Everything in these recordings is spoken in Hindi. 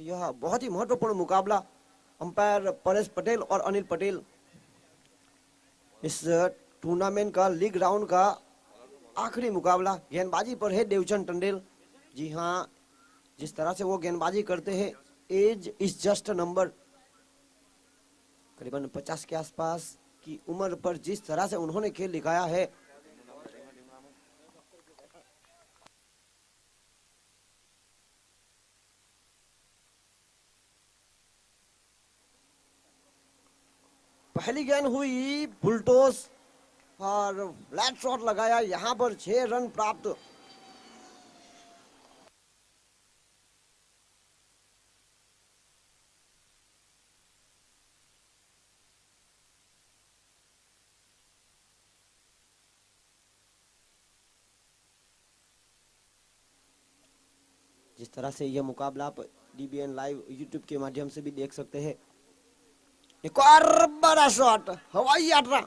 यह बहुत ही महत्वपूर्ण मुकाबला अंपायर परेश पटेल और अनिल पटेल। इस टूर्नामेंट का लीग राउंड का आखिरी मुकाबला गेंदबाजी पर है देवचंद टंडेल। जी हाँ, जिस तरह से वो गेंदबाजी करते हैं, एज इज जस्ट नंबर, करीबन 50 के आसपास की उम्र पर जिस तरह से उन्होंने खेल दिखाया है, पहली गेंद हुई बुलटोस और फ्लैट शॉट लगाया, यहां पर 6 रन प्राप्त। जिस तरह से यह मुकाबला आप डीबीएन लाइव यूट्यूब के माध्यम से भी देख सकते हैं। एक और बड़ा शॉट, हवाई यात्रा।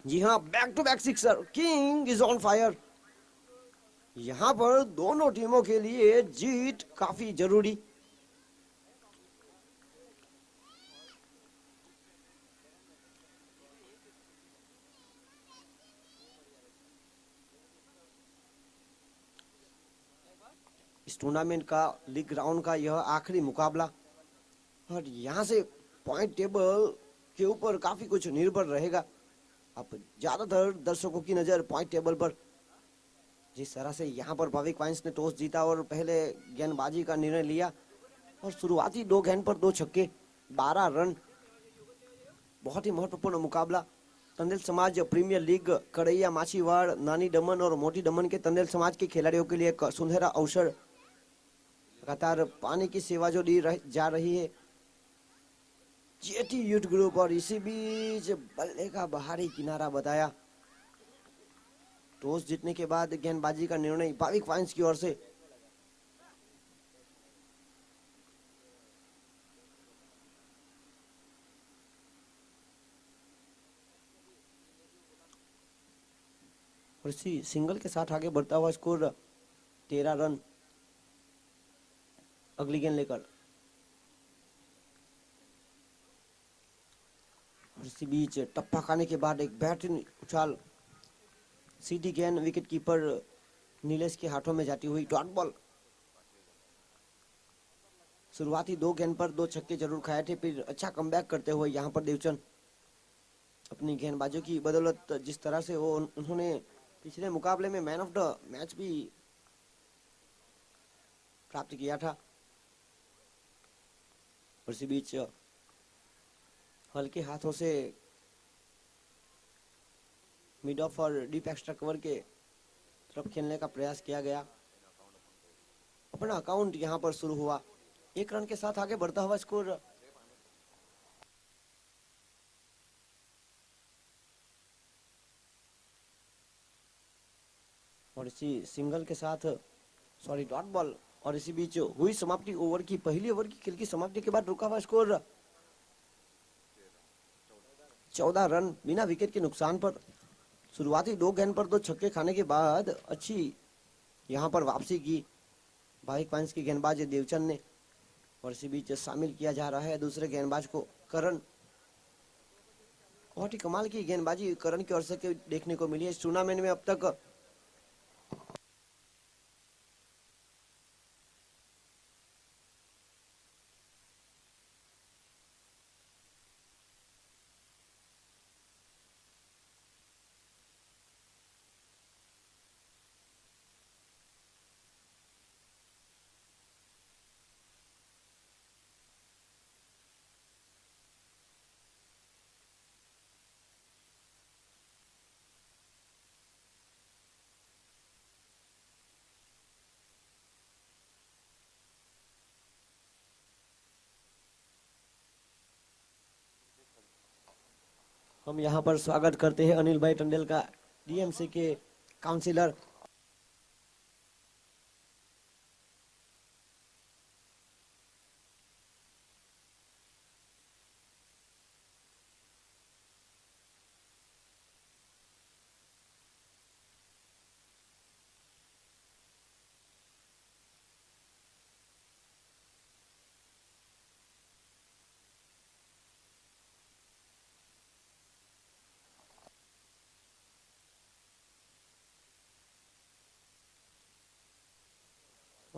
जी हाँ, back to back sixer, king is on fire. यहां पर दोनों टीमों के लिए जीत काफी जरूरी। इस टूर्नामेंट का लीग राउंड का यह आखिरी मुकाबला, और यहां से पॉइंट टेबल के ऊपर काफी कुछ निर्भर रहेगा। अब ज्यादातर दर्शकों की नजर पॉइंट टेबल पर। जिस तरह से यहां पर भाविक वाइन्स ने टॉस जीता और पहले गेंदबाजी का निर्णय लिया, और शुरुआती 2 गेंद पर 2 छक्के, 12 रन। बहुत ही महत्वपूर्ण मुकाबला। तंदेल समाज प्रीमियर लीग कड़ैया, माछीवाड़, नानी दमन और मोटी दमन के तंदेल समाज के खिलाड़ियों के लिए एक सुनहरा अवसर। लगातार पानी की सेवा जो जा रही है जेटी यूथ ग्रुप, और इसी बीच बल्ले का बाहरी किनारा बताया। टॉस जीतने के बाद गेंदबाजी का निर्णय भाविक वाइन्स की ओर से। और इसी सिंगल के साथ आगे बढ़ता हुआ स्कोर 13 रन। अगली गेंद लेकर, और इसी बीच टप्पा खाने के बाद एक बेहतरीन उछाल, सीधी गेंद विकेट कीपर नीलेश के हाथों में जाती हुई डॉट बॉल। शुरुआती 2 गेंद पर 2 छक्के जरूर खाए थे, फिर अच्छा कमबैक करते हुए यहां पर देवचंद अपनी गेंदबाजों की बदौलत, जिस तरह से वो उन्होंने पिछले मुकाबले में मैन ऑफ द मैच भी प्राप्त किया था। और इसी बीच हल्के हाथों से मिड ऑफ और डीप एक्स्ट्रा कवर के तरफ खेलने का प्रयास किया गया। अपना अकाउंट यहां पर शुरू हुआ 1 रन के साथ आगे बढ़ता हुआ स्कोर। और इसी सिंगल के साथ, सॉरी डॉट बॉल, और इसी बीच हुई समाप्ति ओवर की, पहली ओवर की खेल की समाप्ति के बाद रुका हुआ स्कोर 14 रन बिना विकेट के नुकसान पर। शुरुआती 2 गेंद पर 2 छक्के खाने के बाद अच्छी यहां पर वापसी की भाविक वाइन्स की गेंदबाज देवचंद ने। और इसी बीच शामिल किया जा रहा है दूसरे गेंदबाज को, करण। बहुत ही कमाल की गेंदबाजी करण की ओर से देखने को मिली है इस टूर्नामेंट में अब तक। हम यहाँ पर स्वागत करते हैं अनिल भाई टंडेल का, डीएमसी के काउंसिलर।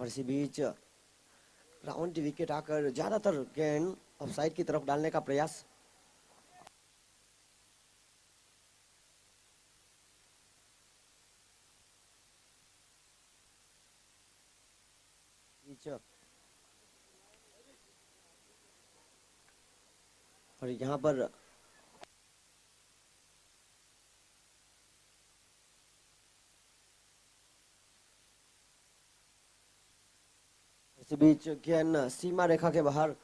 और इसी बीच राउंड की विकेट आकर ज्यादातर गेंद ऑफसाइड की तरफ डालने का प्रयास। और यहाँ पर इसी बीच गेंद सीमा रेखा के बाहर।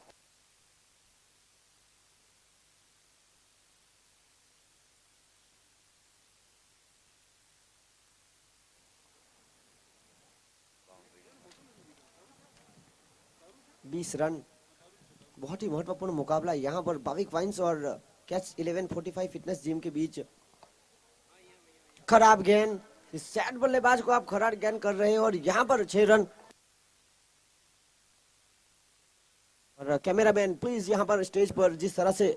बीस रन। बहुत ही महत्वपूर्ण मुकाबला यहाँ पर भाविक वाइन्स और कैच 1145 फिटनेस जिम के बीच। खराब गेंद, इस सेट बल्लेबाज को आप खराब गेंद कर रहे हैं और यहाँ पर 6 रन। और कैमरामैन प्लीज यहाँ पर स्टेज पर जिस तरह से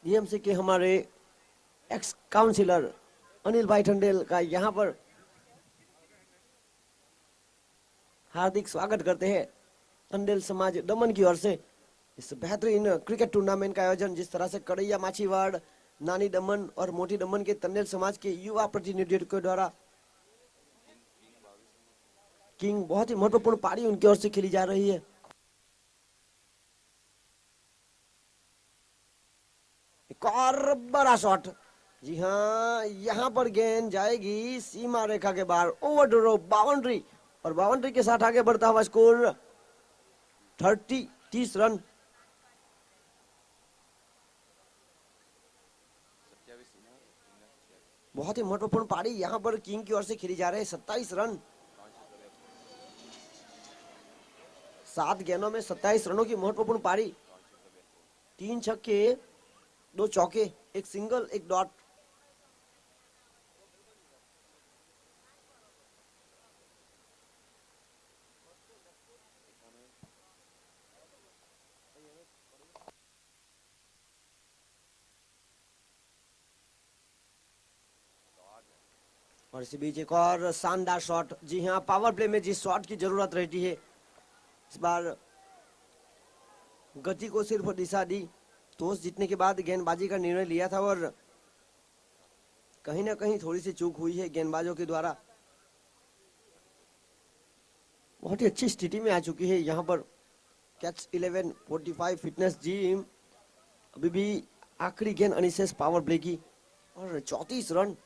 डीएमसी के हमारे एक्स काउंसिलर अनिल भाई टंडेल का यहाँ पर हार्दिक स्वागत करते हैं टंडेल समाज दमन की ओर से इस बेहतरीन क्रिकेट टूर्नामेंट का आयोजन जिस तरह से कड़ैया माछीवाड़ नानी दमन और मोटी दमन के टंडेल समाज के युवा प्रतिनिधियों के द्वारा किंग बहुत ही महत्वपूर्ण पारी उनकी ओर से खेली जा रही है। एक और बड़ा शॉट, जी हाँ यहाँ पर गेंद जाएगी सीमा रेखा के बाहर, ओवर द रो, बाउंड्री। और बाउंड्री के साथ आगे बढ़ता हुआ स्कोर 30 रन। बहुत ही महत्वपूर्ण पारी यहाँ पर किंग की ओर से खेली जा रही है। 27 रन, 7 गेंदों में 27 रनों की महत्वपूर्ण पारी। 3 छक्के, 2 चौके, 1 सिंगल, 1 डॉट। और इसी बीच एक और शानदार शॉट, जी हाँ पावर प्ले में जिस शॉट की जरूरत रहती है इस बार गति को सिर्फ दिशा दी। टॉस जीतने के बाद गेंदबाजी का निर्णय लिया था और कहीं ना कहीं थोड़ी सी चूक हुई है गेंदबाजों के द्वारा। बहुत ही अच्छी स्थिति में आ चुकी है यहाँ पर कैच 1145 फिटनेस जिम। अभी भी आखिरी गेंद अनिशेष पावर प्ले की और 34 रन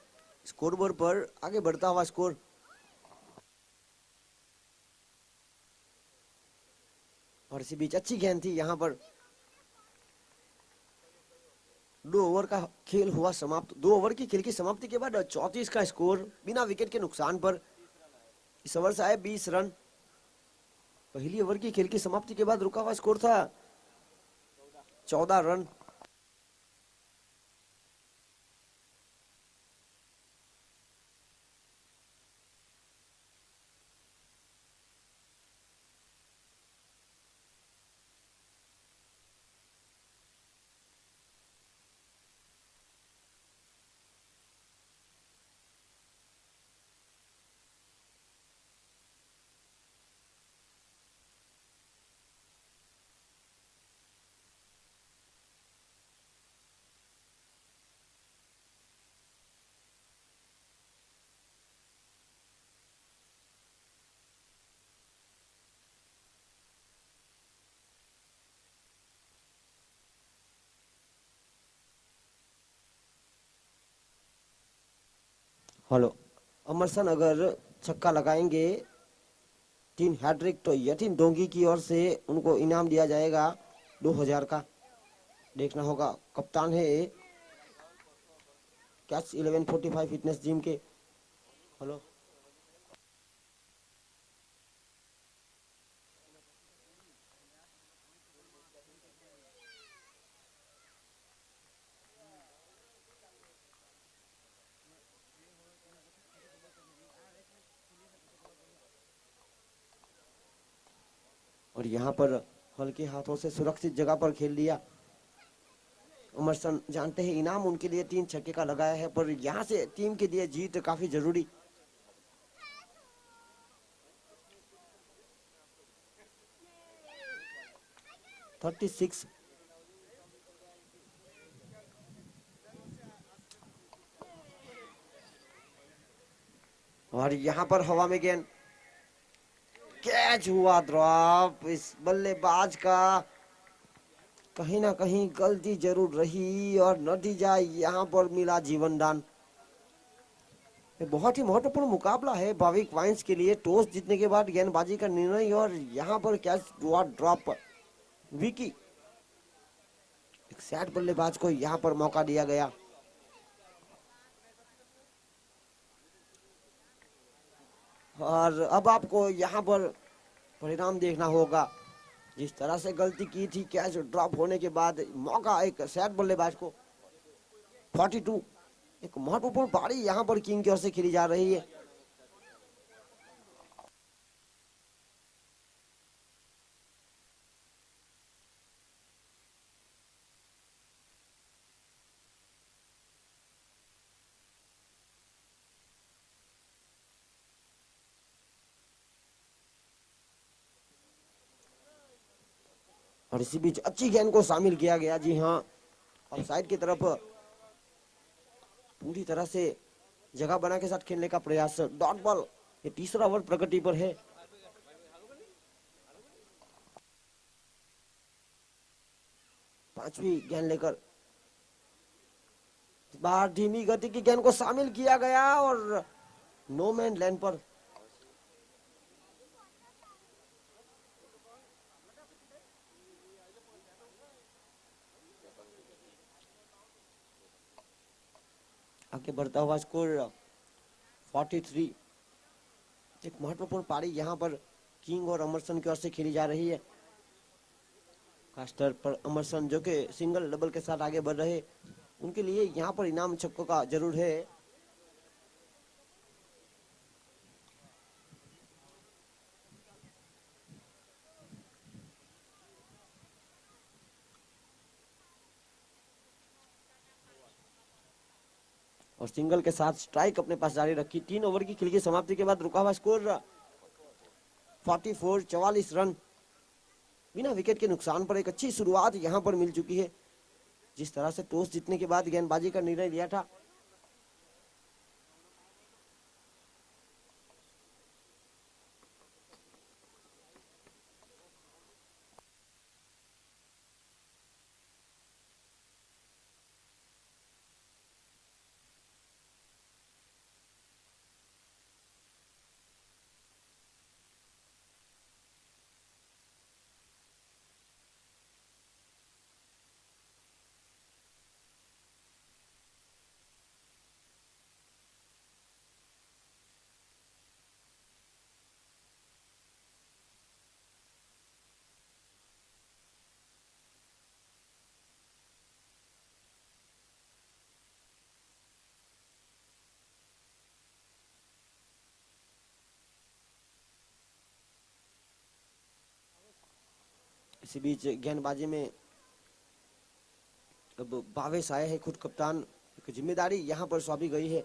स्कोरबोर्ड पर आगे बढ़ता हुआ स्कोर। और इसी बीच अच्छी गेंद थी यहाँ पर। 2 ओवर का खेल हुआ समाप्त। 2 ओवर की खेल की समाप्ति के बाद 34 का स्कोर बिना विकेट के नुकसान पर। इस ओवर से आए 20 रन। पहली ओवर की खेल की समाप्ति के बाद रुका हुआ स्कोर था 14 रन। हेलो, अमरसन अगर छक्का लगाएंगे 3 हैट्रिक तो यतीन डोंगी की ओर से उनको इनाम दिया जाएगा 2000 का। देखना होगा, कप्तान है कैच 1145 फिटनेस जिम के। हेलो, और यहाँ पर हल्के हाथों से सुरक्षित जगह पर खेल लिया। अमरसन जानते हैं इनाम उनके लिए 3 छक्के का लगाया है, पर यहाँ से टीम के लिए जीत काफी जरूरी। 36। और यहाँ पर हवा में गेंद, कैच हुआ ड्रॉप। इस बल्लेबाज का कहीं ना कहीं गलती जरूर रही और नतीजा यहाँ पर मिला जीवन दान। बहुत ही महत्वपूर्ण मुकाबला है भाविक वाइन्स के लिए। टॉस जीतने के बाद गेंदबाजी का निर्णय और यहाँ पर कैच हुआ ड्रॉप। विकी, एक सेट बल्लेबाज को यहाँ पर मौका दिया गया। और अब आपको यहाँ पर परिणाम देखना होगा। जिस तरह से गलती की थी कैच ड्रॉप होने के बाद, मौका एक सेट बल्लेबाज को। 42, एक महत्वपूर्ण पारी यहाँ पर किंग की ओर से खेली जा रही है। और इसी बीच अच्छी गेंद को शामिल किया गया। जी हाँ, और साइड की तरफ पूरी तरह से जगह बना के साथ खेलने का प्रयास। डॉट बॉल, ये तीसरा ओवर प्रगति पर है। पांचवी गेंद लेकर बाहर धीमी गति की गेंद को शामिल किया गया और नो मैन लैंड पर। आगे बढ़ता हुआ स्कोर 43। एक महत्वपूर्ण पारी यहाँ पर किंग और अमरसन की ओर से खेली जा रही है। खासतौर पर अमरसन जो कि सिंगल डबल के साथ आगे बढ़ रहे, उनके लिए यहाँ पर इनाम छक्कों का जरूर है। और सिंगल के साथ स्ट्राइक अपने पास जारी रखी। 3 ओवर की खेल की समाप्ति के बाद रुका हुआ स्कोर 44, 44 रन। बिना विकेट के नुकसान पर एक अच्छी शुरुआत यहां पर मिल चुकी है। जिस तरह से टॉस जीतने के बाद गेंदबाजी का निर्णय लिया था, इसी बीच गेंदबाजी में अब भावेश आए हैं खुद कप्तान। एक जिम्मेदारी यहां पर सौंपी गई है।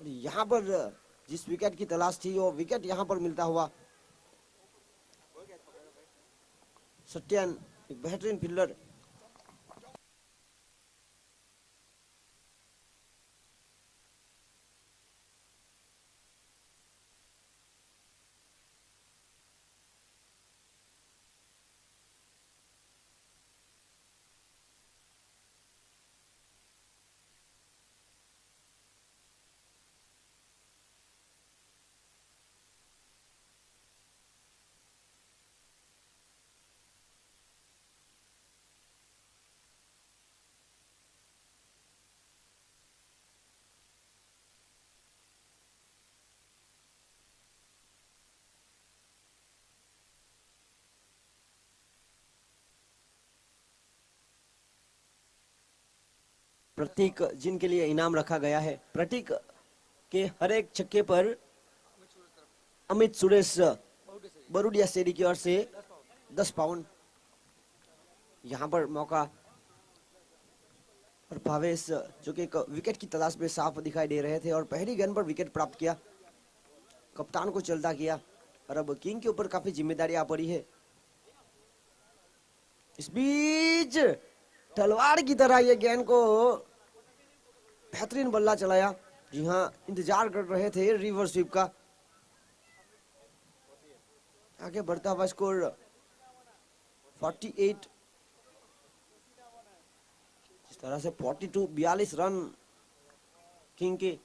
और यहां पर जिस विकेट की तलाश थी वो विकेट यहां पर मिलता हुआ। सत्यान एक बेहतरीन फील्डर। प्रतीक जिनके लिए इनाम रखा गया है, प्रतीक के हर एक छक्के पर अमित सुरेश बरुडिया शेरी की ओर से 10 पाउंड। यहाँ पर मौका और भावेश जो कि एक विकेट की तलाश में साफ दिखाई दे रहे थे और पहली गेंद पर विकेट प्राप्त किया। कप्तान को चलता किया और अब किंग के ऊपर काफी जिम्मेदारी आ पड़ी है। इस बीच तलवार की तरह ये गेंद को बेहतरीन बल्ला चलाया। जी हाँ, इंतजार कर रहे थे रिवर्स स्वीप का। आगे बढ़ता हुआ स्कोर 48। इस तरह से 42 रन किंग के।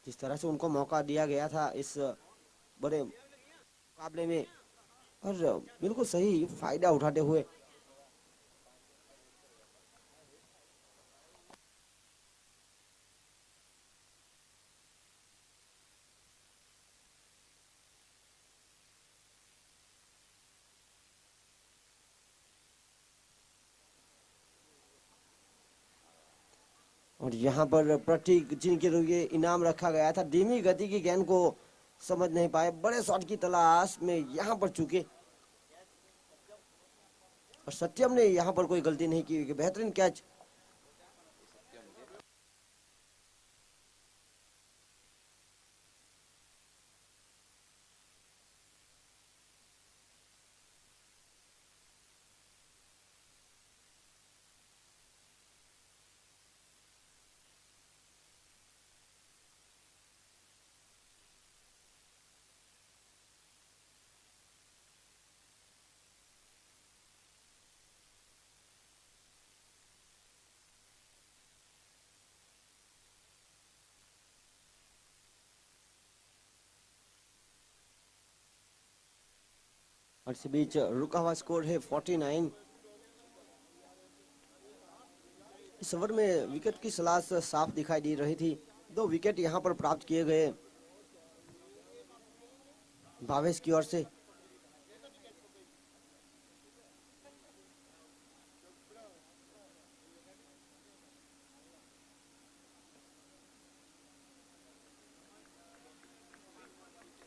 जिस तरह से उनको मौका दिया गया था इस बड़े मुकाबले में, और बिल्कुल सही फायदा उठाते हुए। और यहाँ पर प्रतीक जिनके लिए इनाम रखा गया था, धीमी गति की गेंद को समझ नहीं पाए, बड़े शॉट की तलाश में यहाँ पर चूके। और सत्यम ने यहाँ पर कोई गलती नहीं की, बेहतरीन कैच। और इस बीच रुका हुआ स्कोर है 49। इस ओवर में विकेट की सलाह साफ दिखाई दे रही थी। 2 विकेट यहाँ पर प्राप्त किए गए भावेश की ओर से।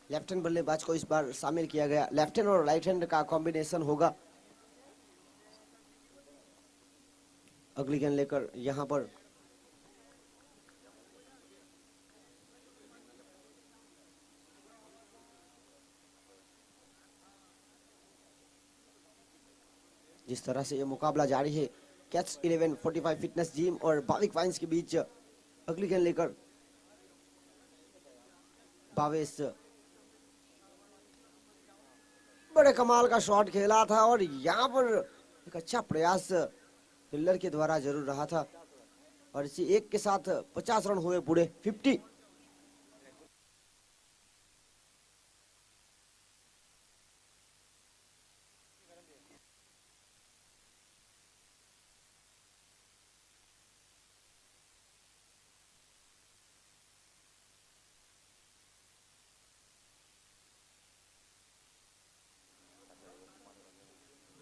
लेफ्ट हैंड बल्लेबाज को इस बार शामिल किया गया। लेफ्ट हैंड और राइट हैंड का कॉम्बिनेशन होगा। अगली गेंद लेकर यहाँ पर जिस तरह से ये मुकाबला जारी है, कैच 11 45 फिटनेस जिम और भाविक फाइंस के बीच। अगली गेंद लेकर भावेश, बड़े कमाल का शॉट खेला था और यहाँ पर एक अच्छा प्रयास फील्डर के द्वारा जरूर रहा था। और इसी एक के साथ 50 रन हुए पूरे 50।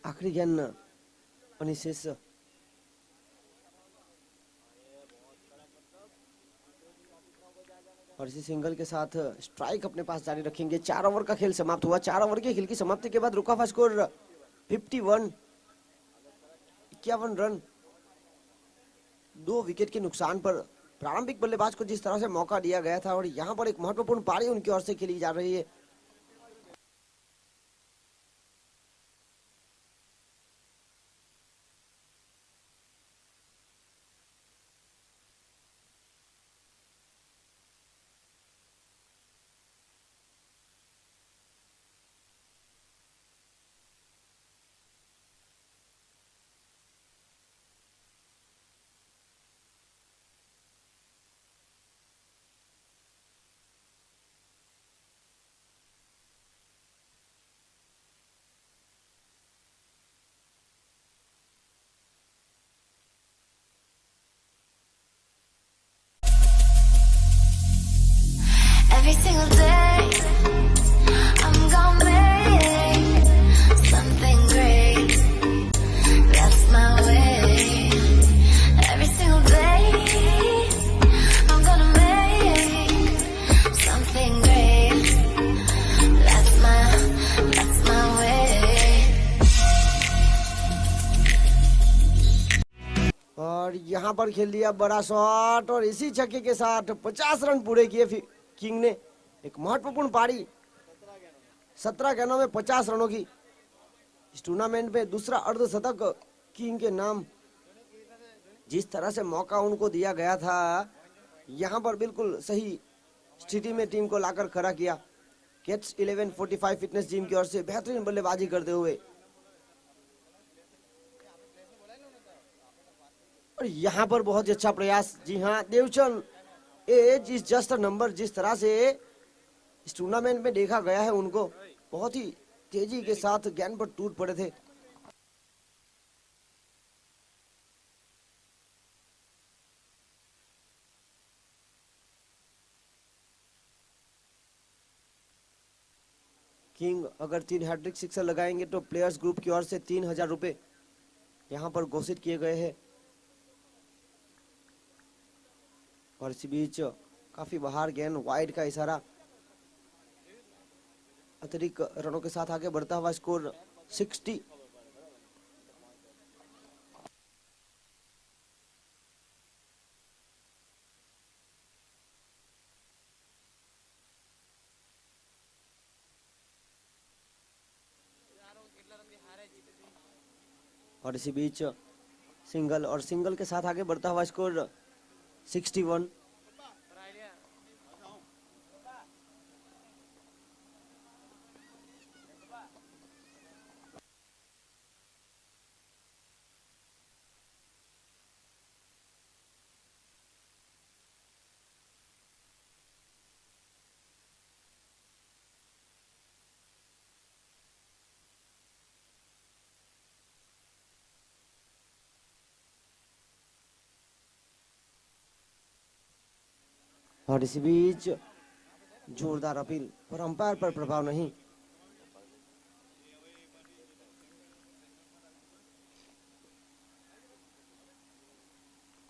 आखिरी गेंद अनिशेष, और इसी सिंगल के साथ स्ट्राइक अपने पास जारी रखेंगे। 4 ओवर का खेल समाप्त हुआ। 4 ओवर के खेल की समाप्ति के बाद रुका हुआ स्कोर 51। 51 रन। 2 विकेट के नुकसान पर प्रारंभिक बल्लेबाज को जिस तरह से मौका दिया गया था, और यहाँ पर एक महत्वपूर्ण पारी उनकी ओर से खेली जा रही है। यहाँ पर खेल दिया बड़ा शॉट और इसी छक्के के साथ 50 रन पूरे किए किंग ने। एक महत्वपूर्ण पारी, 17 गेंदों में 50 रनों की। इस टूर्नामेंट में दूसरा अर्धशतक किंग के नाम। जिस तरह से मौका उनको दिया गया था, यहाँ पर बिल्कुल सही स्थिति में टीम को लाकर खड़ा किया। कैट्स 1145 फिटनेस जिम की ओर से बेहतरीन बल्लेबाजी करते हुए, और यहाँ पर बहुत ही अच्छा प्रयास। जी हाँ, Devchand age is just a number. जिस तरह से इस टूर्नामेंट में देखा गया है, उनको बहुत ही तेजी के साथ गेंद पर टूट पड़े थे। किंग अगर 3 हैट्रिक सिक्सर लगाएंगे तो प्लेयर्स ग्रुप की ओर से 3000 रुपए यहाँ पर घोषित किए गए हैं। और इसी बीच काफी बाहर गेंद, वाइड का इशारा। अतिरिक्त रनों के साथ आगे बढ़ता हुआ स्कोर 60। और इसी बीच सिंगल, और सिंगल के साथ आगे बढ़ता हुआ स्कोर 61। और इसी बीच जोरदार अपील, पर अंपायर पर प्रभाव नहीं।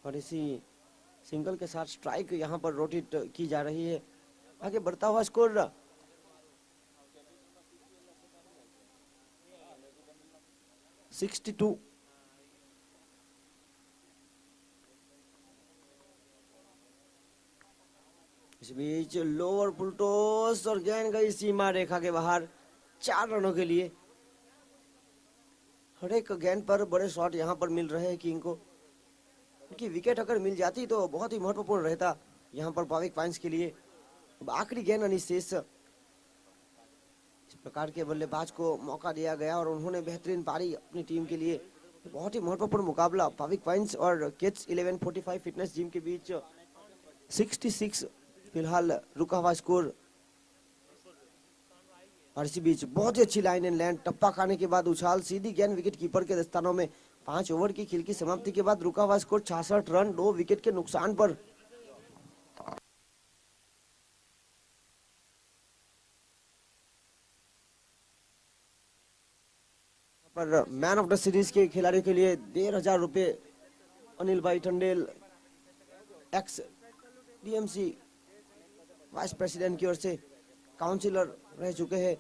और इसी सिंगल के साथ स्ट्राइक यहाँ पर रोटेट की जा रही है। आगे बढ़ता हुआ स्कोर 62। इस बीच लोअर फुल टॉस और गेंद गई सीमा रेखा के बाहर 4 रनों के लिए। हर एक गेंद पर बड़े शॉट यहाँ पर मिल रहे हैं किंग को। उनकी विकेट अगर मिल जाती तो बहुत ही महत्वपूर्ण रहता यहाँ पर पाविक पाइंस के लिए। अब आखिरी गेंद अनिशेष, इस प्रकार के बल्लेबाज को मौका दिया गया और उन्होंने बेहतरीन पारी अपनी टीम के लिए। बहुत ही महत्वपूर्ण मुकाबला पाविक पाइंस और कैट्स 1145 फिटनेस जिम के बीच। 66 फिलहाल रुका हुआ स्कोर। और इसी बीच बहुत ही अच्छी लाइन एंड लैंड, टप्पा खाने के बाद उछाल, सीधी गेंद विकेट कीपर के दस्तानों में। 5 ओवर की खेल की समाप्ति के बाद रुका हुआ स्कोर 66 रन, 2 विकेट के नुकसान पर। पर मैन ऑफ द सीरीज के खिलाड़ियों के लिए 15,000 रुपए अनिल भाई Tandel, x DMC vice president की ओर से काउंसिलर रह चुके हैं।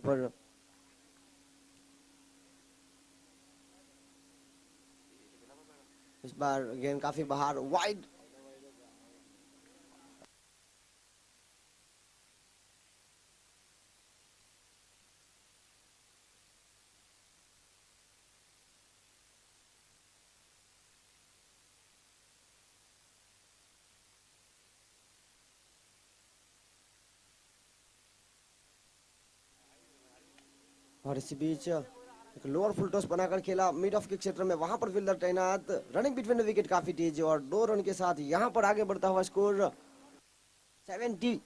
पर इस बार गेंद काफी बाहर, वाइड। और इसी बीच एक लोअर फुल टॉस बनाकर खेला मिड ऑफ के क्षेत्र में, वहां पर फील्डर तैनात, रनिंग बिटवीन द विकेट काफी तेज और 2 रन के साथ यहां पर आगे बढ़ता हुआ स्कोर 70।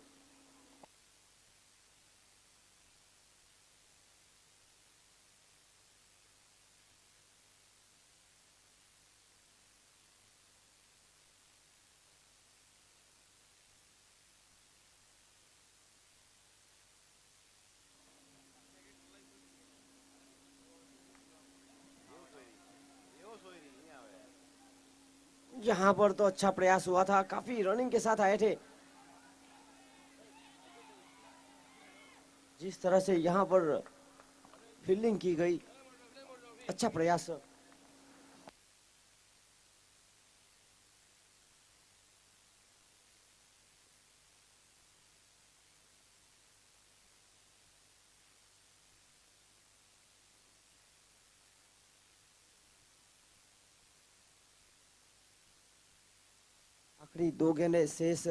यहाँ पर तो अच्छा प्रयास हुआ था, काफी रनिंग के साथ आए थे। जिस तरह से यहाँ पर फील्डिंग की गई, अच्छा प्रयास। आखिरी 2 गेंदें शेष।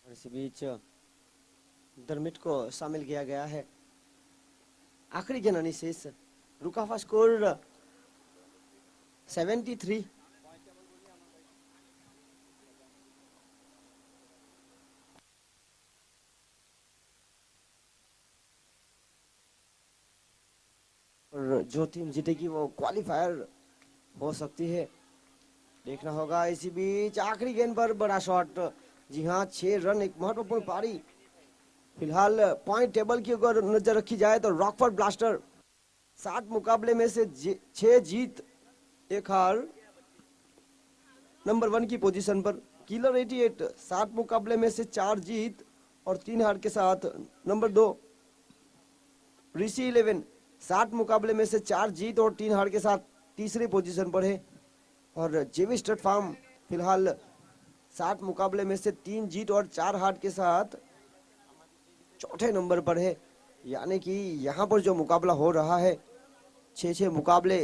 और इसी बीच दरमिट को शामिल किया गया है। आखिरी गेंद नहीं शेष, रुका हुआ स्कोर 73। और जो टीम जीतेगी वो क्वालिफायर हो सकती है, देखना होगा। इसी बीच आखिरी गेंद पर बड़ा शॉट, जी हाँ 6 रन, एक महत्वपूर्ण पारी। फिलहाल पॉइंट टेबल की अगर नजर रखी जाए तो रॉकफोर्ड ब्लास्टर 60 मुकाबले में से 6 जीत 1 हार नंबर 1 की पोजीशन पर। किलर 88 60 मुकाबले में से 4 जीत और 3 हार के साथ नंबर 2। ऋषि 11 60 मुकाबले में से 4 जीत और 3 हार के साथ तीसरी पोजीशन पर है। और जेवी स्टेट फार्म फिलहाल 60 मुकाबले में से 3 जीत और 4 हार के साथ चौथे नंबर पर है। यानी कि यहाँ पर जो मुकाबला हो रहा है 6-6 मुकाबले,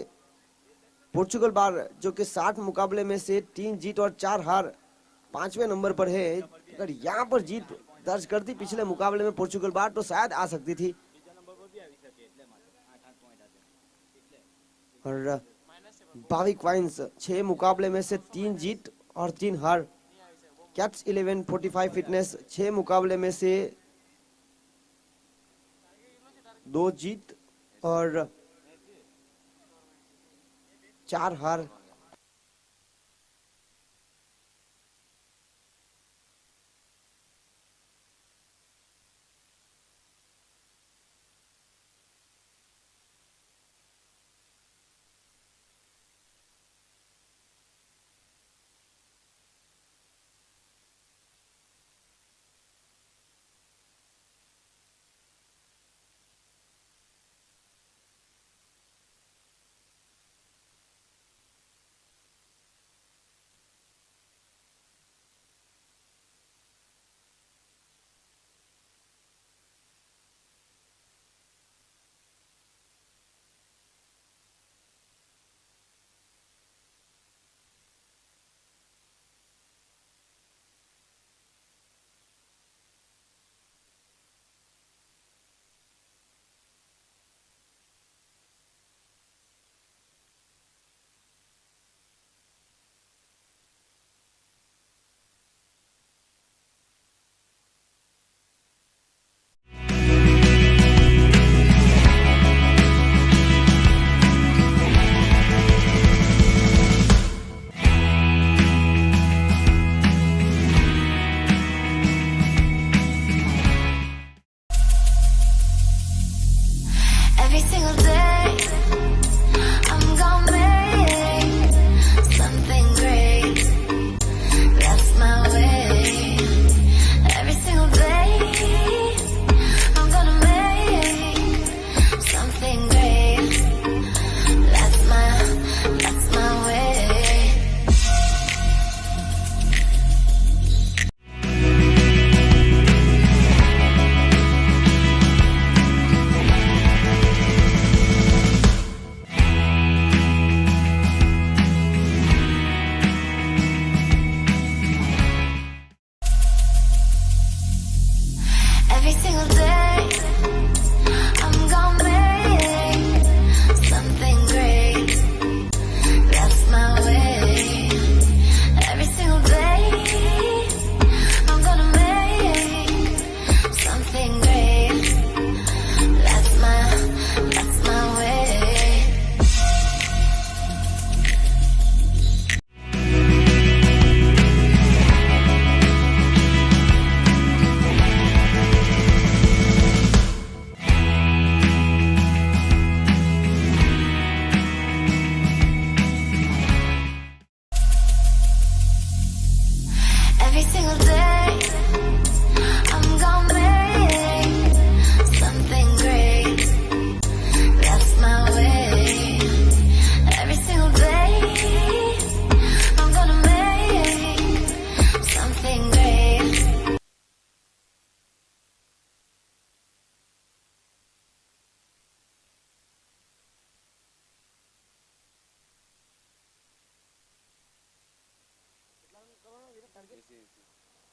पोर्चुगल बार जो कि 60 मुकाबले में से 3 जीत और 4 हार 5वें नंबर पर है। अगर यहाँ पर जीत दर्ज करती पिछले मुकाबले में पोर्चुगल बार तो शायद आ सकती थी। और बाविक वाइन्स 6 मुकाबले में से 3 जीत और 3 हार। कैप्स 11 45 फिटनेस 6 मुकाबले में से 2 जीत और 4 हार।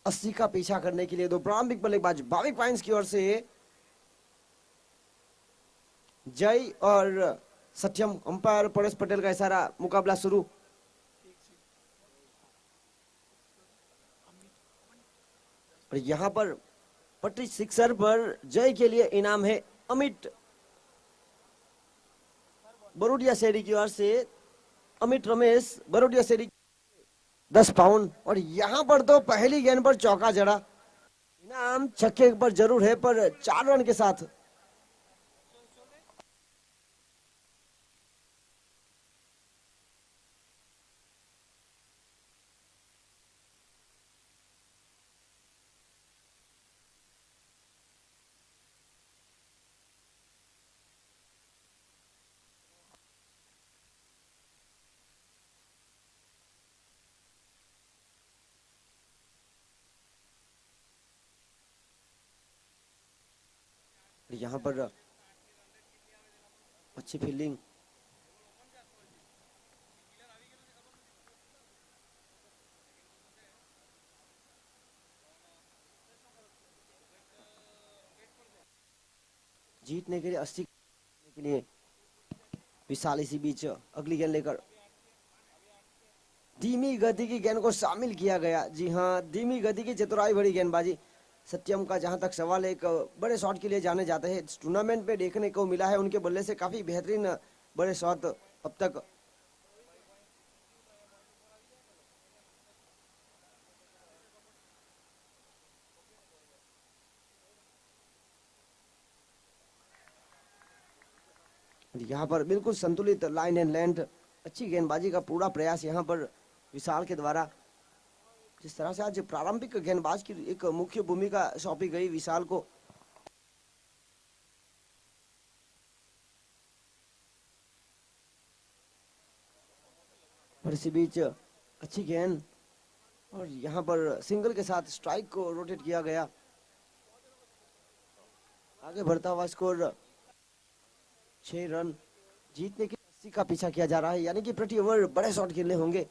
80 का पीछा करने के लिए दो प्रारंभिक बल्लेबाज भाविक पाइंस की ओर से जय और सत्यम। अंपायर परेश पटेल का इशारा, मुकाबला शुरू। और यहाँ पर पट्टी सिक्सर पर जय के लिए इनाम है अमित बरोडिया शेरी की ओर से। अमित रमेश बरोडिया शेरी 10 पाउंड। और यहाँ पर तो पहली गेंद पर चौका जड़ा। इनाम छक्के पर जरूर है, पर 4 रन के साथ। यहाँ पर अच्छी फील्डिंग। जीतने के लिए 80 के लिए विशाल इसी बीच अगली गेंद लेकर धीमी गति की गेंद को शामिल किया गया। जी हाँ, धीमी गति की चतुराई भरी गेंदबाजी। सत्यम का जहां तक सवाल है, एक बड़े शॉट के लिए जाने जाते हैं। टूर्नामेंट में देखने को मिला है उनके बल्ले से काफी बेहतरीन बड़े शॉट अब तक। यहाँ पर बिल्कुल संतुलित लाइन एंड लेंथ, अच्छी गेंदबाजी का पूरा प्रयास यहाँ पर विशाल के द्वारा। जिस तरह से आज प्रारंभिक गेंदबाज की एक मुख्य भूमिका सौंपी गई विशाल को। और इसी बीच अच्छी गेंद, और यहाँ पर सिंगल के साथ स्ट्राइक को रोटेट किया गया। आगे बढ़ता हुआ स्कोर 6 रन। जीतने के 80 का पीछा किया जा रहा है, यानी कि प्रति ओवर बड़े शॉट खेलने होंगे।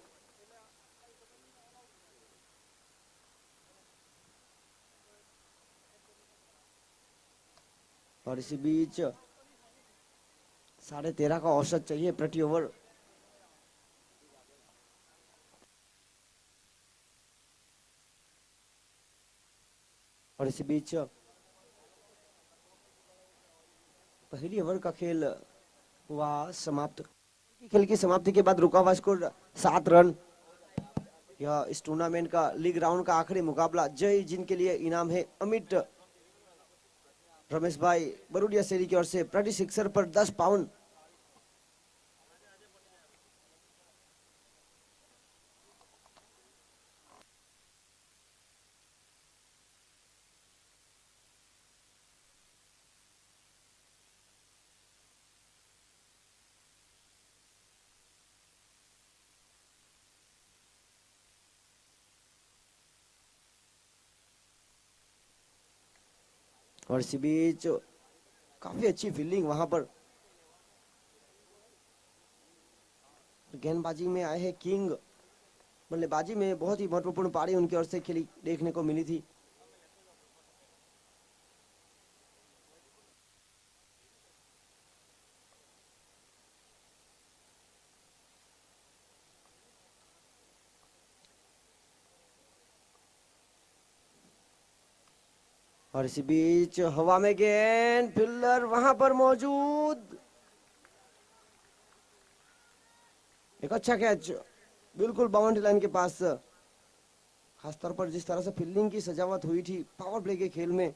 और इसी बीच 13.5 का औसत चाहिए प्रति ओवर। और इसी बीच पहली ओवर का खेल हुआ समाप्त। खेल की समाप्ति के बाद रुका हुआ स्कोर 7 रन। यह इस टूर्नामेंट का लीग राउंड का आखिरी मुकाबला। जय जिनके लिए इनाम है अमित रमेश भाई बरोडिया शेरी की ओर से प्रति सिक्सर पर 10 पाउंड। और इसी बीच काफी अच्छी फील्डिंग वहां पर। गेंदबाजी में आए हैं किंग। बल्लेबाजी में बहुत ही महत्वपूर्ण पारी उनकी ओर से खेली देखने को मिली थी। और इसी बीच हवा में गेंद, फील्डर वहां पर मौजूद। एक अच्छा कैच, बिल्कुल बाउंड्री लाइन के पास। खासतौर पर जिस तरह से फील्डिंग की सजावट हुई थी पावर प्ले के खेल में।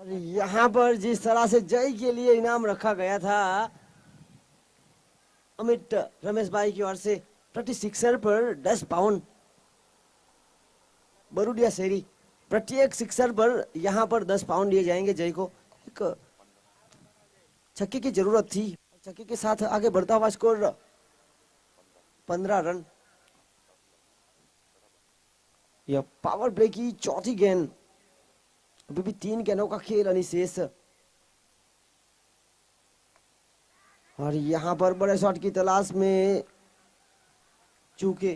यहाँ पर जिस तरह से जय के लिए इनाम रखा गया था अमित रमेश भाई की ओर से, प्रति सिक्सर पर 10 पाउंड बरूडिया शेरी, प्रत्येक सिक्सर पर यहाँ पर 10 पाउंड दिए जाएंगे जय को। एक छक्के की जरूरत थी, छक्के के साथ आगे बढ़ता हुआ स्कोर 15 रन। यह पावर प्ले की चौथी गेंद, अभी भी 3 गेंदों का खेल अनिशेष, और यहाँ पर बड़े शॉट की तलाश में चूके,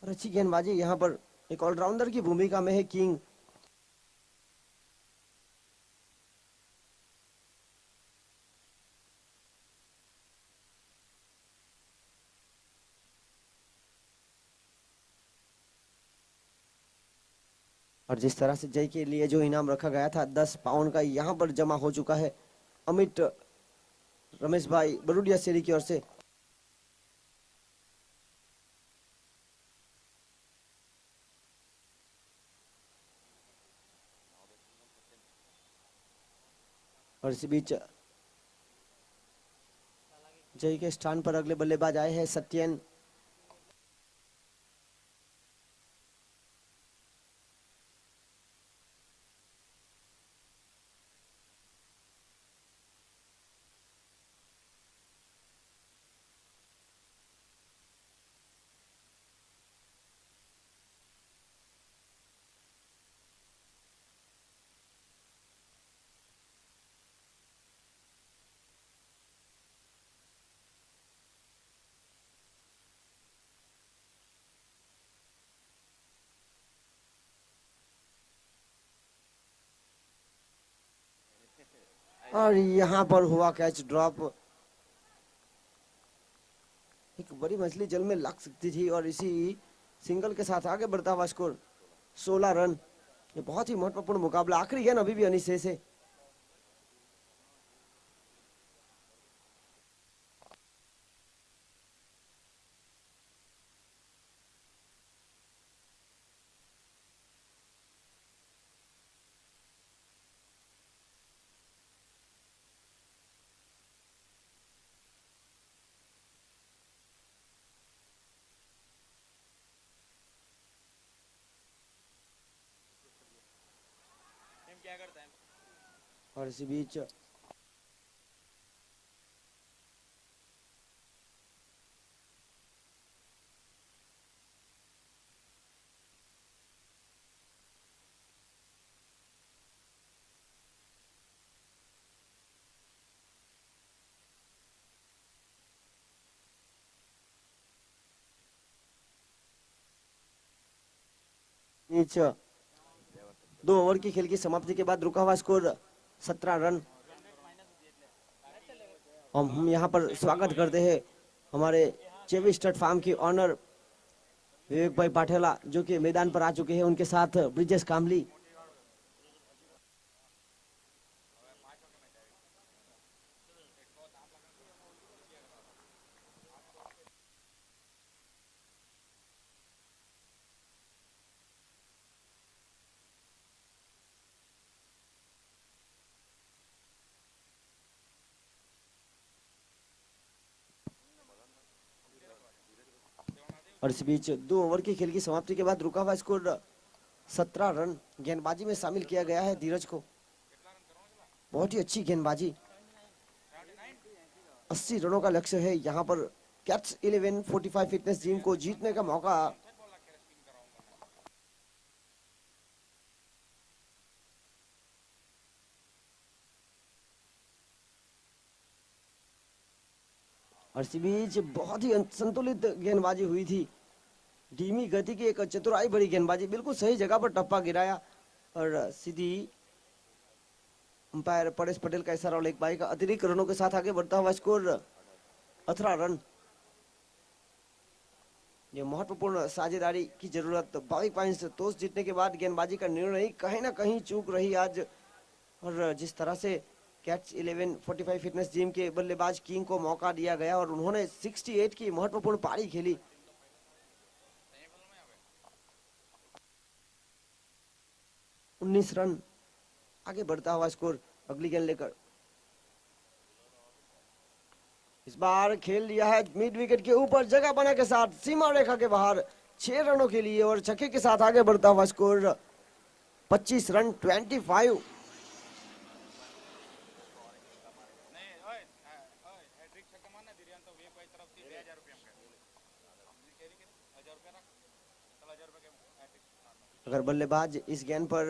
और अच्छी गेंदबाजी यहाँ पर एक ऑलराउंडर की भूमिका में है किंग। और जिस तरह से जय के लिए जो इनाम रखा गया था 10 पाउंड का, यहाँ पर जमा हो चुका है अमित रमेश भाई बरूडिया शेरी की ओर से। और इसी बीच जय के स्थान पर अगले बल्लेबाज आए हैं सत्यन। और यहाँ पर हुआ कैच ड्रॉप, एक बड़ी मछली जल में लग सकती थी, और इसी सिंगल के साथ आगे बढ़ता हुआ स्कोर 16 रन। ये बहुत ही महत्वपूर्ण मुकाबला, आखिरी गेंद अभी भी अनिशेष है। और इसी बीच बीच 2 ओवर की खेल की समाप्ति के बाद रुका हुआ स्कोर 17 रन। हम यहाँ पर स्वागत करते हैं हमारे चेवी स्टड फार्म की ऑनर विवेक भाई पाठेला, जो कि मैदान पर आ चुके हैं, उनके साथ ब्रिजेश कामली। और इस बीच 2 ओवर की खेल की समाप्ति के बाद रुका हुआ स्कोर 17 रन। गेंदबाजी में शामिल किया गया है धीरज को, बहुत ही अच्छी गेंदबाजी। 80 रनों का लक्ष्य है यहाँ पर कैट्स 11 45 फिटनेस जिम को जीतने का मौका। और इसी बीच बहुत ही संतुलित गेंदबाजी हुई थी, धीमी गति की एक चतुराई भरी गेंदबाजी, बिल्कुल सही जगह पर टप्पा गिराया, और सीधी अंपायर परेश पटेल का इशारा और एक बाई का अतिरिक्त रनों के साथ आगे बढ़ता हुआ स्कोर 18 रन। ये महत्वपूर्ण साझेदारी की जरूरत, 22 पॉइंट्स टॉस जीतने के बाद गेंदबाजी का निर्णय कहीं ना कहीं चूक रही आज। और जिस तरह से कैट्स 11 45 फिटनेस जिम के बल्लेबाज किंग को मौका दिया गया और उन्होंने 68 की महत्वपूर्ण पारी खेली। 19 रन, आगे बढ़ता हुआ स्कोर अगली गेंद लेकर। इस बार खेल लिया है मिड विकेट के ऊपर, जगह बना के साथ सीमा रेखा के बाहर 6 रनों के लिए और छक्के के साथ आगे बढ़ता हुआ स्कोर 25 रन 25। अगर बल्लेबाज इस गेंद पर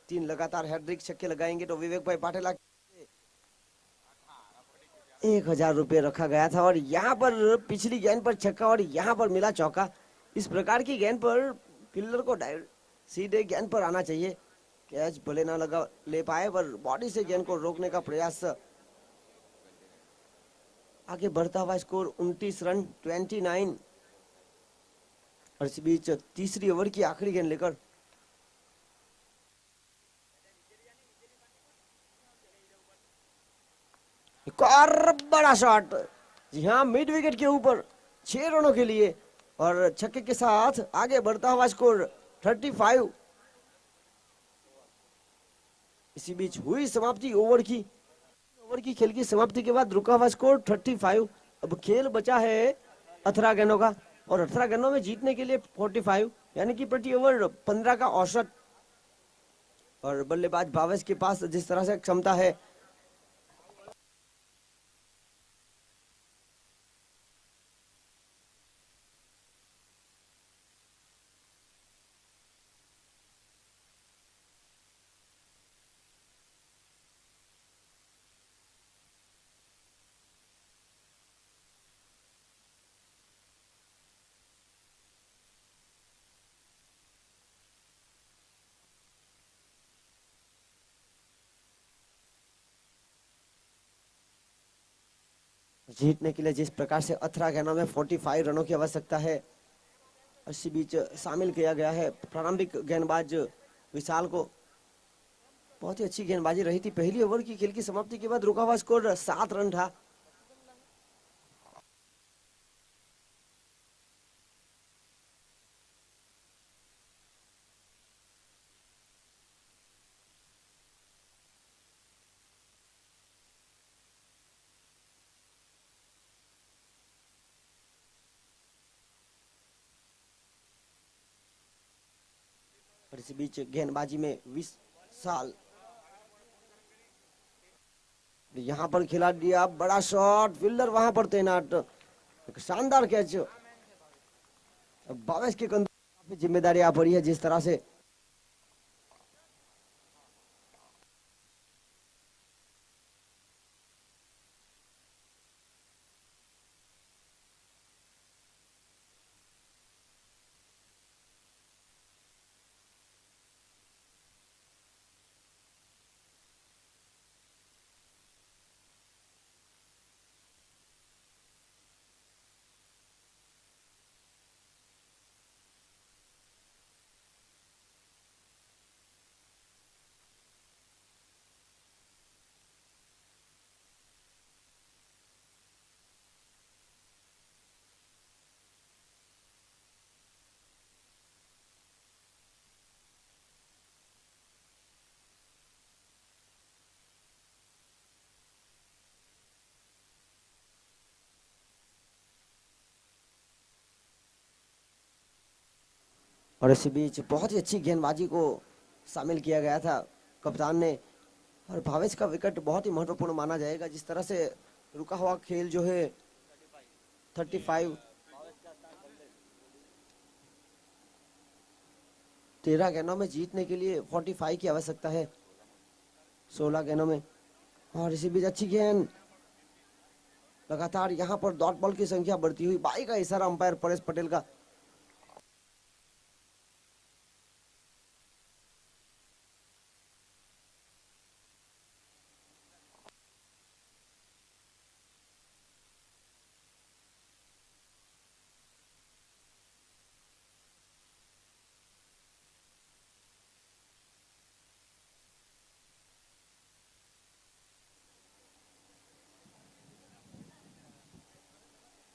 3 लगातार हैट्रिक छक्के लगाएंगे तो विवेक भाई पाटिल 1000 रुपये रखा गया था और यहाँ पर पिछली गेंद पर छक्का और यहाँ पर मिला चौका। इस प्रकार की गेंद पर फील्डर को सीधे गेंद पर आना चाहिए, कैच भले ना लगा ले पाए पर बॉडी से गेंद को रोकने का प्रयास। आगे बढ़ता हुआ स्कोर 29 रन 29। और इस बीच तीसरी ओवर की आखिरी गेंद लेकर एक और बड़ा शॉट, जी हाँ, मिड विकेट के ऊपर 6 रनों के लिए और छक्के के साथ आगे बढ़ता हुआ स्कोर 35। इसी बीच हुई समाप्ति ओवर की खेल की समाप्ति के बाद रुका हुआ स्कोर 35। अब खेल बचा है 18 गेंदों का और 18 गेंदों में जीतने के लिए 45, यानी कि प्रति ओवर 15 का औसत। और बल्लेबाज भावेश के पास जिस तरह से क्षमता है, जीतने के लिए जिस प्रकार से 18 गेंदों में 45 रनों की आवश्यकता है, इसी बीच शामिल किया गया है प्रारंभिक गेंदबाज विशाल को। बहुत ही अच्छी गेंदबाजी रही थी। पहली ओवर की खेल की समाप्ति के बाद रुका हुआ स्कोर 7 रन था। और इसी बीच गेंदबाजी में 20 साल, यहाँ पर खिला दिया बड़ा शॉट, फील्डर वहां पर तैनात, एक शानदार कैच। बावेश के कंधों पर काफी जिम्मेदारी आ पड़ी है जिस तरह से। और इसी बीच बहुत ही अच्छी गेंदबाजी को शामिल किया गया था कप्तान ने। और भावेश का विकेट बहुत ही महत्वपूर्ण माना जाएगा, जिस तरह से रुका हुआ खेल जो है 35, 13 गेंदों में जीतने के लिए 45 की आवश्यकता है, 16 गेंदों में। और इसी बीच अच्छी गेंद, लगातार यहाँ पर डॉट बॉल की संख्या बढ़ती हुई, बाई का इशारा अंपायर परेश पटेल का।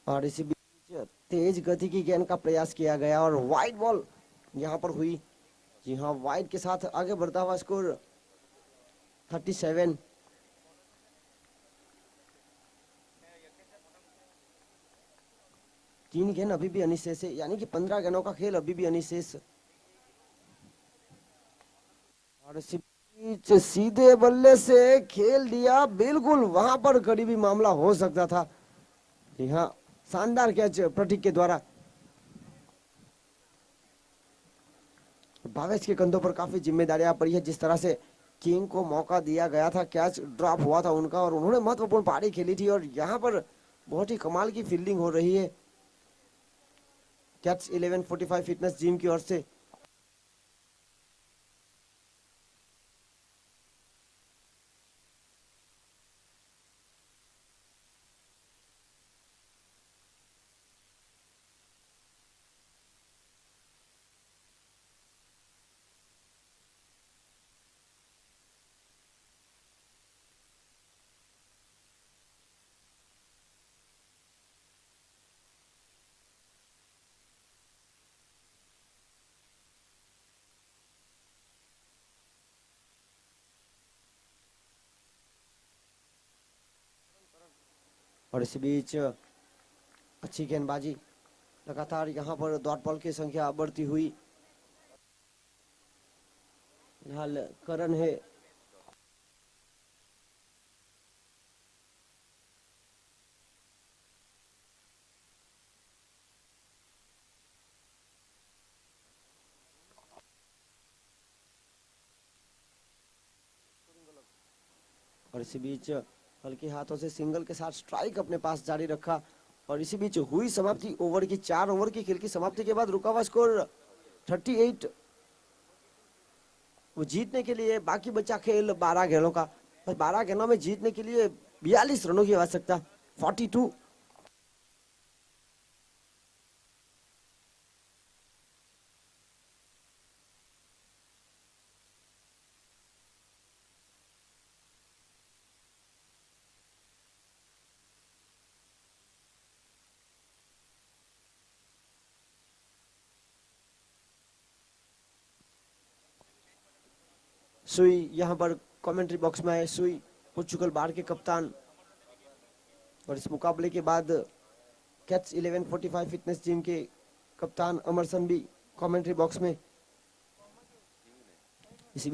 और इसी बीच तेज गति की गेंद का प्रयास किया गया और वाइड बॉल यहाँ पर हुई। जी हाँ, वाइड के साथ आगे बढ़ता हुआ स्कोर 37। तीन गेंद अभी भी अनिशेष है, यानी कि 15 गेंदों का खेल अभी भी अनिशेष। और सीधे बल्ले से खेल दिया, बिल्कुल वहां पर करीबी मामला हो सकता था। जी हाँ, शानदार कैच प्रतीक के द्वारा। भावेश के कंधों पर काफी जिम्मेदारियां पड़ी है। जिस तरह से किंग को मौका दिया गया था, कैच ड्रॉप हुआ था उनका और उन्होंने महत्वपूर्ण पारी खेली थी, और यहाँ पर बहुत ही कमाल की फील्डिंग हो रही है कैट्स 1145 फिटनेस जिम की ओर से। और इसी बीच अच्छी गेंदबाजी, लगातार यहाँ पर डॉट बॉल की संख्या बढ़ती हुई। फिलहाल करण है, और इसी बीच हल्के हाथों से सिंगल के साथ स्ट्राइक अपने पास जारी रखा। और इसी बीच हुई समाप्ति ओवर की। 4 ओवर की खेल की समाप्ति के बाद रुका हुआ स्कोर 38। वो जीतने के लिए बाकी बचा खेल 12 गेंदों का, बस 12 गेंदों में जीतने के लिए 42 रनों की आवश्यकता। 42। सुई यहाँ पर कमेंट्री बॉक्स में है। सुई पोर्चुगल बार के कप्तान, और इस मुकाबले के बाद कैट्स 1145 फिटनेस जिम के कप्तान अमरसन भी कमेंट्री बॉक्स में। इसी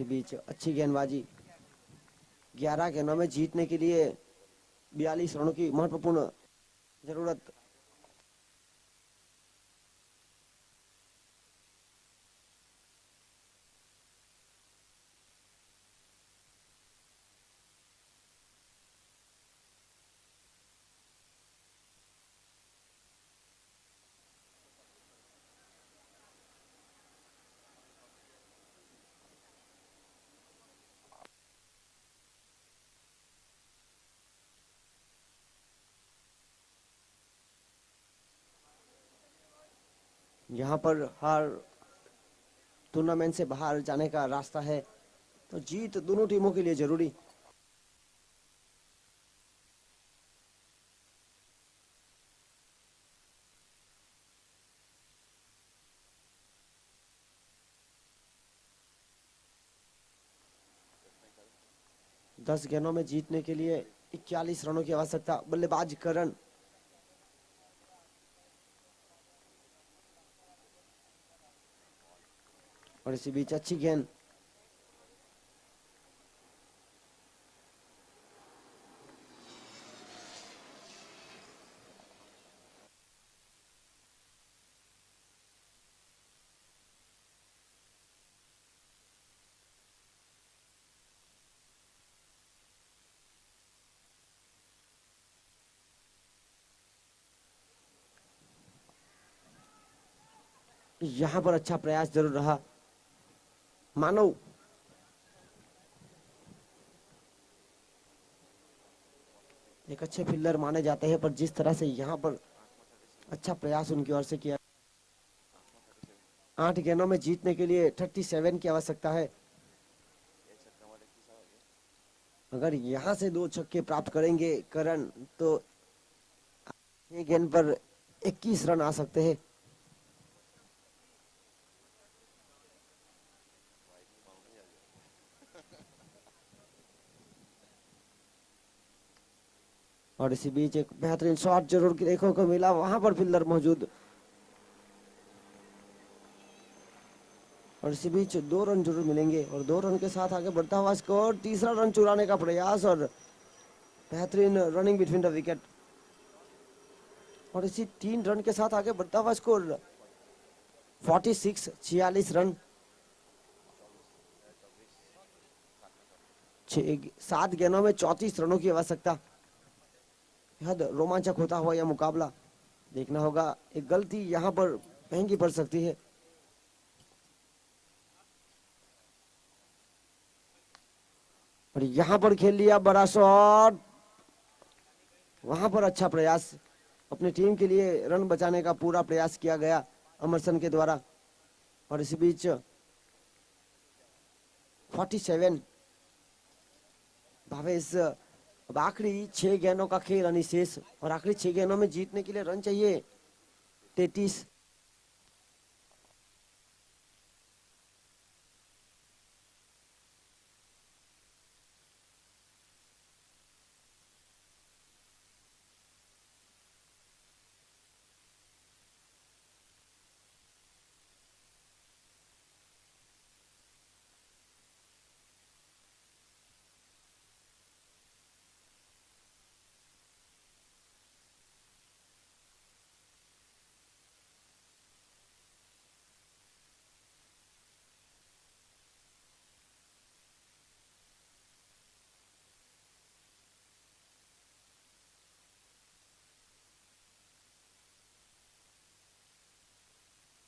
बीच अच्छी गेंदबाजी। 11 गेंदों में जीतने के लिए 42 रनों की महत्वपूर्ण जरूरत। यहाँ पर हर टूर्नामेंट से बाहर जाने का रास्ता है, तो जीत दोनों टीमों के लिए जरूरी। दस गेंदों में जीतने के लिए 41 रनों की आवश्यकता। बल्लेबाज करण, और इसी बीच अच्छी गेंद। यहाँ पर अच्छा प्रयास जरूर रहा। मानव एक अच्छे फील्डर माने जाते हैं, पर जिस तरह से यहाँ पर अच्छा प्रयास उनकी ओर से किया। 8 गेंदों में जीतने के लिए 37 की आवश्यकता है। अगर यहां से 2 छक्के प्राप्त करेंगे करण तो 6 गेंद पर 21 रन आ सकते हैं। और इसी बीच एक बेहतरीन शॉट जरूर देखने को मिला, वहां पर फील्डर मौजूद। और इसी बीच 2 रन जरूर मिलेंगे और 2 रन के साथ आगे बढ़ता हुआ स्कोर, तीसरा रन चुराने का प्रयास और बेहतरीन रनिंग बिटवीन द विकेट। और इसी 3 रन के साथ आगे बढ़ता हुआ स्कोर 46 रन। 7 गेंदों में 34 रनों की आवश्यकता। बेहद रोमांचक होता हुआ यह मुकाबला देखना होगा। एक गलती यहां पर महंगी पड़ सकती है। और यहां पर खेल लिया बड़ा शॉट, वहां पर अच्छा प्रयास, अपनी टीम के लिए रन बचाने का पूरा प्रयास किया गया अमरसन के द्वारा। और इसी बीच 47 भावेश। अब आखिरी 6 गेंदों का खेल अनिशेष और आखिरी 6 गेंदों में जीतने के लिए रन चाहिए 33।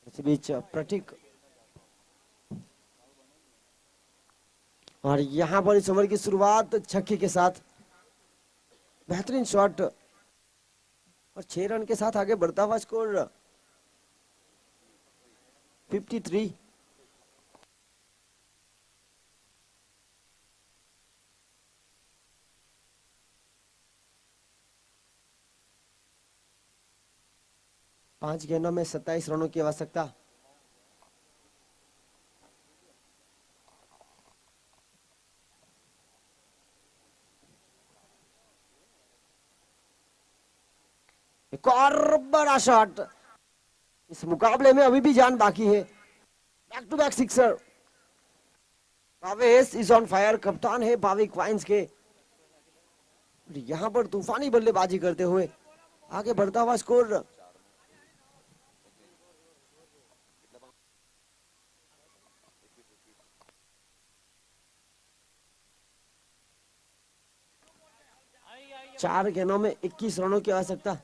इस बीच प्रतीक, और यहां पर इस ओवर की शुरुआत छक्के के साथ, बेहतरीन शॉट और 6 रन के साथ आगे बढ़ता हुआ स्कोर 53। पांच गेंदों में 27 रनों की आवश्यकता। एक और बड़ा शॉट, इस मुकाबले में अभी भी जान बाकी है। Back to back sixer, Bhavesh is on fire, कप्तान है भाविक वाइन्स के। यहां पर तूफानी बल्लेबाजी करते हुए आगे बढ़ता हुआ स्कोर 4 गेंदों में 21 रनों की आवश्यकता।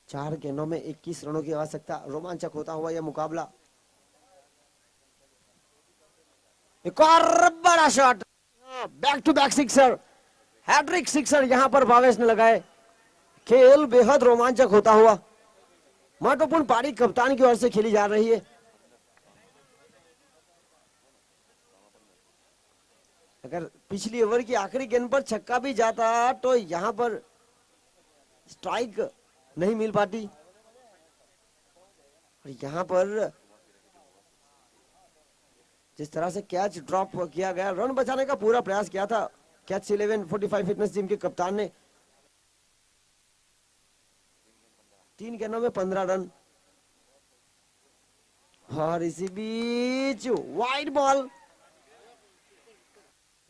चार गेंदों में 21 रनों की आवश्यकता। रोमांचक होता हुआ यह मुकाबला। एक और बड़ा shot, back to back sixer, hat-trick sixer यहां पर भावेश ने लगाए। खेल बेहद रोमांचक होता हुआ, महत्वपूर्ण पारी कप्तान की ओर से खेली जा रही है। अगर पिछली ओवर की आखिरी गेंद पर छक्का भी जाता तो यहां पर स्ट्राइक नहीं मिल पाती। और यहां पर जिस तरह से कैच ड्रॉप किया गया, रन बचाने का पूरा प्रयास किया था कैच 1145 फिटनेस जिम के कप्तान ने। 3 गेंदों में 15 रन। और इसी बीच वाइड बॉल,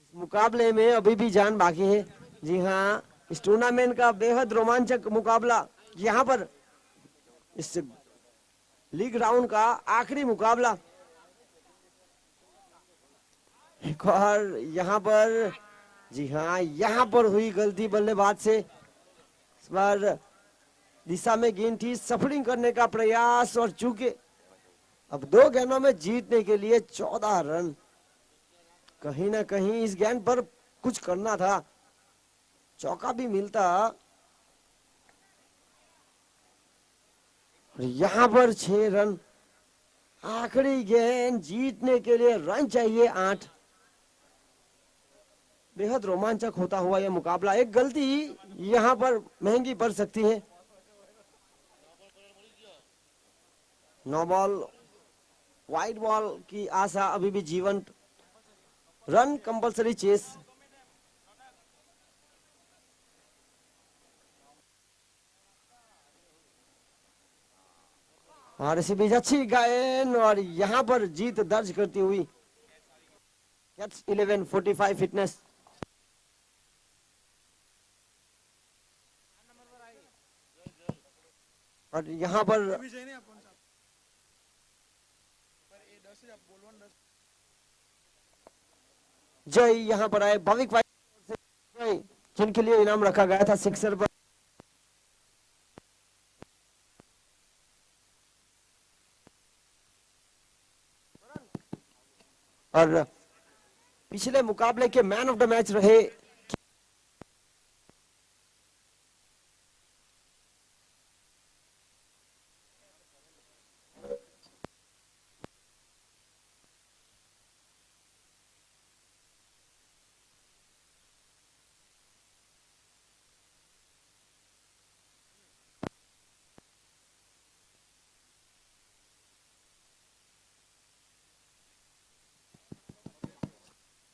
इस मुकाबले में अभी भी जान बाकी है। जी हाँ, इस टूर्नामेंट का बेहद रोमांचक मुकाबला, यहां पर इस लीग राउंड का आखिरी मुकाबला। एक और यहां पर, जी हाँ, यहां पर हुई गलती बल्लेबाज से। इस बार दिशा में गेंद थी, सफलिंग करने का प्रयास और चूके। अब 2 गेंदों में जीतने के लिए 14 रन। कहीं ना कहीं इस गेंद पर कुछ करना था, चौका भी मिलता। यहां पर 6 रन। आखिरी गेंद, जीतने के लिए रन चाहिए 8। बेहद रोमांचक होता हुआ यह मुकाबला। एक गलती यहां पर महंगी पड़ सकती है। 9 बॉल, वाइड बॉल की आशा अभी भी जीवंत। Run compulsory chase. और इसी बीच अच्छी गेंद और यहां पर जीत दर्ज करती हुई 11:45 फिटनेस। और यहां पर जय यहां पर आए, भाविक भाई जय, जिनके लिए इनाम रखा गया था सिक्सर पर। और पिछले मुकाबले के मैन ऑफ द मैच रहे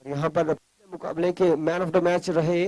यहाँ पर मुकाबले के मैन ऑफ द मैच रहे